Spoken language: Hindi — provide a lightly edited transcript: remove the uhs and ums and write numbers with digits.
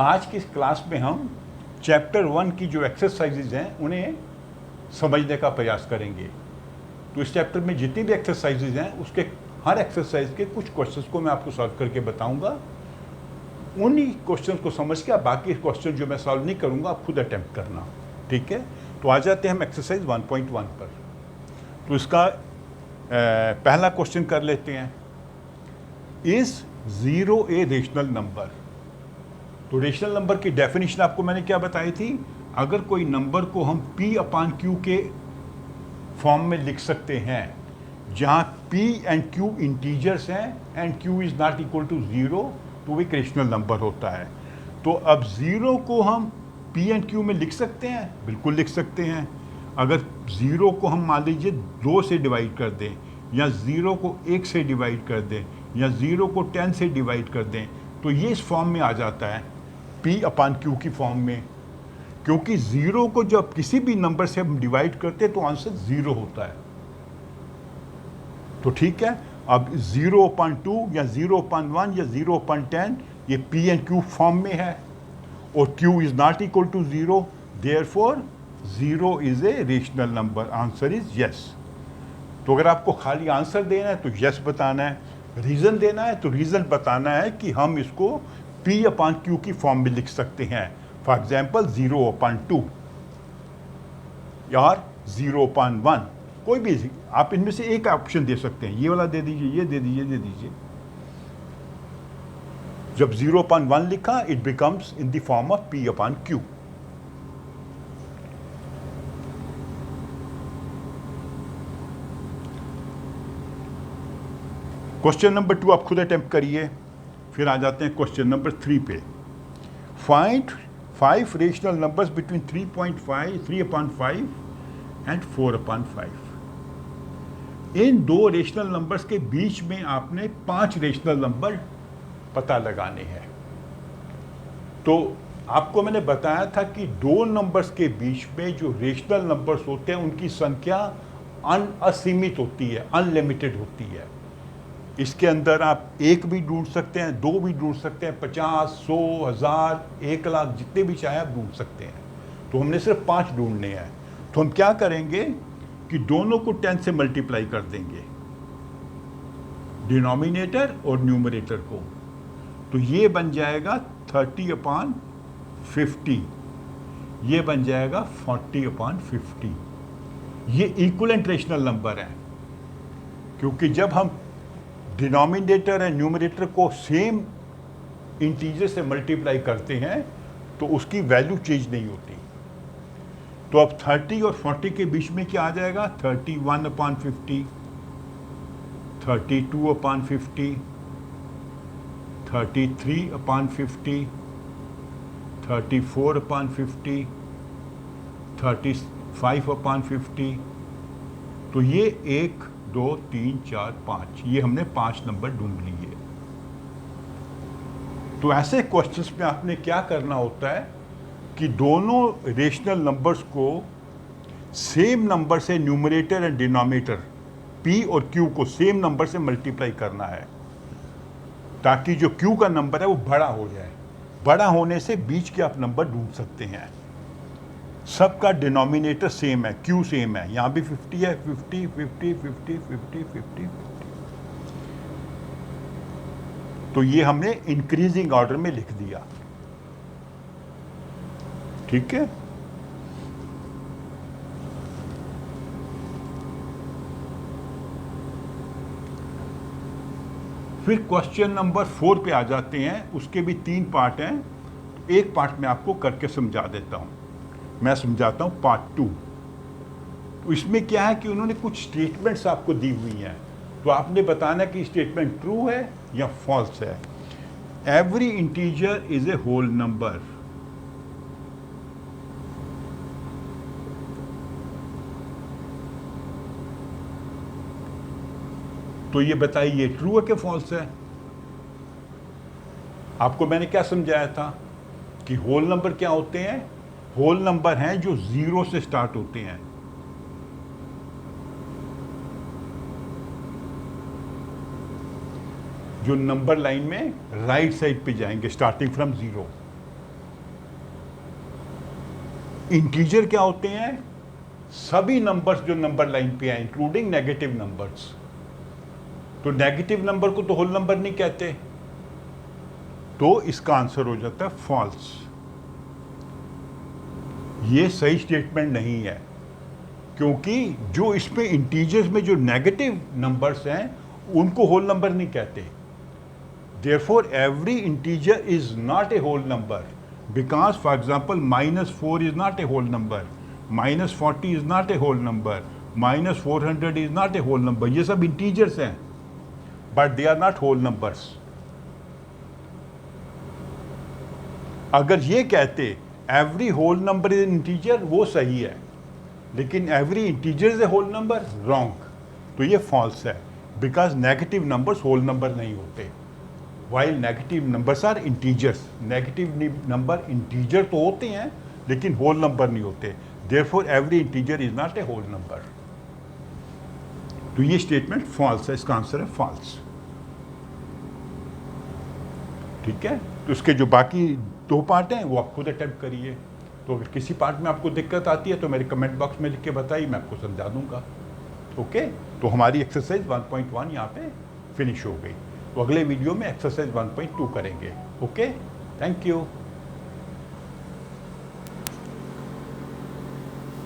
आज की इस क्लास में हम चैप्टर 1 की जो एक्सरसाइजेज हैं उन्हें समझने का प्रयास करेंगे। तो इस चैप्टर में जितनी भी एक्सरसाइजेज हैं उसके हर एक्सरसाइज के कुछ क्वेश्चंस को मैं आपको सॉल्व करके बताऊंगा। उन्हीं क्वेश्चंस को समझ के आप बाकी क्वेश्चन जो मैं सॉल्व नहीं करूंगा आप खुद अटेम्प्ट करना, ठीक है। तो आ जाते हैं हम एक्सरसाइज 1.1 पर। तो इसका पहला क्वेश्चन कर लेते हैं, इज 0 ए रेशनल नंबर। तो रेशनल नंबर की डेफिनेशन आपको मैंने क्या बताई थी, अगर कोई नंबर को हम P/Q के फॉर्म में लिख सकते हैं जहां P एंड Q इंटीजर्स हैं and Q is not equal to 0, तो वो एक रेशनल नंबर होता है। तो अब 0 को हम P एंड Q में लिख सकते हैं, बिल्कुल लिख सकते हैं। अगर 0 को हम मान लीजिए 2 से डिवाइड कर दें, या 0 को 1 से डिवाइड कर दें, या 0 को 10 से डिवाइड कर दें, तो ये इस फॉर्म में आ जाता है P/Q की फॉर्म में। क्योंकि 0 को जब किसी भी नंबर से हम डिवाइड करते हैं तो आंसर 0 होता है। तो ठीक है, अब 0/2 या 0/1 या 0/10 ये P एंड Q फॉर्म में है और Q is not equal to 0, therefore 0 is a rational number. Answer is yes. तो अगर आपको खाली आंसर देना है तो यस बताना है, रीज़न देना है तो रीज़न बताना है कि हम इसको P/Q की फॉर्म में लिख सकते हैं। फॉर एग्जाम्पल 0/2 या 0/1, कोई भी आप इनमें से एक ऑप्शन दे सकते हैं। ये वाला दे दीजिए, ये दे दीजिए, दे दीजिए। जब 0/1 लिखा it becomes in the form of P/Q। Question number 2 आप खुद अटेम्प्ट करिए। फिर आ जाते हैं क्वेश्चन नंबर 3 पे। Find 5 rational numbers between 3/5 and 4/5। इन दो रेशनल नंबर्स के बीच में आपने 5 रेशनल नंबर पता लगाने हैं। तो आपको मैंने बताया था कि दो नंबर्स के बीच में जो रेशनल नंबर्स होते हैं उनकी संख्या असीमित होती है, अनलिमिटेड होती है। इसके अंदर आप 1 भी ढूंढ सकते हैं, 2 भी ढूंढ सकते हैं, 50, 100, 1000, 1 लाख, जितने भी चाहे आप ढूंढ सकते हैं। तो हमने सिर्फ 5 ढूंढने हैं। तो हम क्या करेंगे कि दोनों को 10 से मल्टीप्लाई कर देंगे, डिनोमिनेटर और न्यूमरेटर को। तो ये बन जाएगा 30/50, ये बन जाएगा 40/50। ये इक्विवेलेंट रेशनल नंबर है, क्योंकि जब हम डिनोमिनेटर एंड न्यूमरेटर को सेम इंटीजर से मल्टीप्लाई करते हैं तो उसकी वैल्यू चेंज नहीं होती। तो अब 30 और 40 के बीच में क्या आ जाएगा, 31/50, 32/50, 33/50, 34/50, 35/50। तो ये 1, 2, 3, 4, 5, ये हमने 5 नंबर ढूंढ लिए। तो ऐसे क्वेश्चंस में आपने क्या करना होता है कि दोनों रेशनल नंबर्स को सेम नंबर से, न्यूमरेटर एंड डिनोमिनेटर P और Q को सेम नंबर से मल्टीप्लाई करना है, ताकि जो Q का नंबर है वो बड़ा हो जाए। बड़ा होने से बीच के आप नंबर ढूंढ सकते हैं। सबका डिनोमिनेटर सेम है, Q सेम है, यहाँ भी 50 है, 50, 50, 50, 50, 50, 50। तो ये हमने इंक्रीजिंग ऑर्डर में लिख दिया, ठीक है। फिर क्वेश्चन नंबर 4 पे आ जाते हैं। उसके भी 3 पार्ट हैं। एक पार्ट में आपको करके समझा देता हूं। मैं समझाता हूं पार्ट 2। तो इसमें क्या है कि उन्होंने कुछ स्टेटमेंट्स आपको दी हुई हैं, तो आपने बताना कि स्टेटमेंट ट्रू है या फॉल्स है। Every integer is a whole number. तो ये बताइए ट्रू है कि फॉल्स है। आपको मैंने क्या समझाया था कि होल नंबर क्या होते हैं। होल नंबर हैं जो 0 से स्टार्ट होते हैं। जो नंबर लाइन में राइट साइड पे जाएंगे स्टार्टिंग फ्रॉम 0। इंटीजर क्या होते हैं? सभी नंबर्स जो नंबर लाइन पे हैं, इंक्लूडिंग नेगेटिव नंबर्स। तो नेगेटिव नंबर को तो होल नंबर नहीं कहते, तो इसका आंसर हो जाता है फॉल्स। ये सही स्टेटमेंट नहीं है, क्योंकि जो इसमें इंटीजर्स में जो नेगेटिव नंबर्स हैं उनको होल नंबर नहीं कहते। Therefore, every integer is not a whole number, because, for example, -4 is not a whole number, -40 is not a whole number, -400 is not a whole number. ये सब integers हैं, but they are not whole numbers. अगर ये कहते every whole number is an integer, वो सही है, लेकिन every integer is a whole number, wrong. तो ये false है, because negative numbers whole number नहीं होते. While negative numbers are integers, negative number integer तो होते हैं लेकिन whole number नहीं होते. Therefore, every integer is not a whole number. तो ये स्टेटमेंट false है, इसका आंसर है false. ठीक है, तो इसके जो बाकी दो पार्ट हैं वो आप खुद अटेम्प्ट करिए. तो अगर किसी पार्ट में आपको दिक्कत आती है तो मेरे कमेंट बॉक्स में लिख के बताइए, मैं आपको समझा दूंगा. ओके, तो हमारी एक्सरसाइज 1.1 यहाँ पे फिनिश हो गई. तो अगले वीडियो में एक्सरसाइज 1.2 करेंगे. Okay, thank you.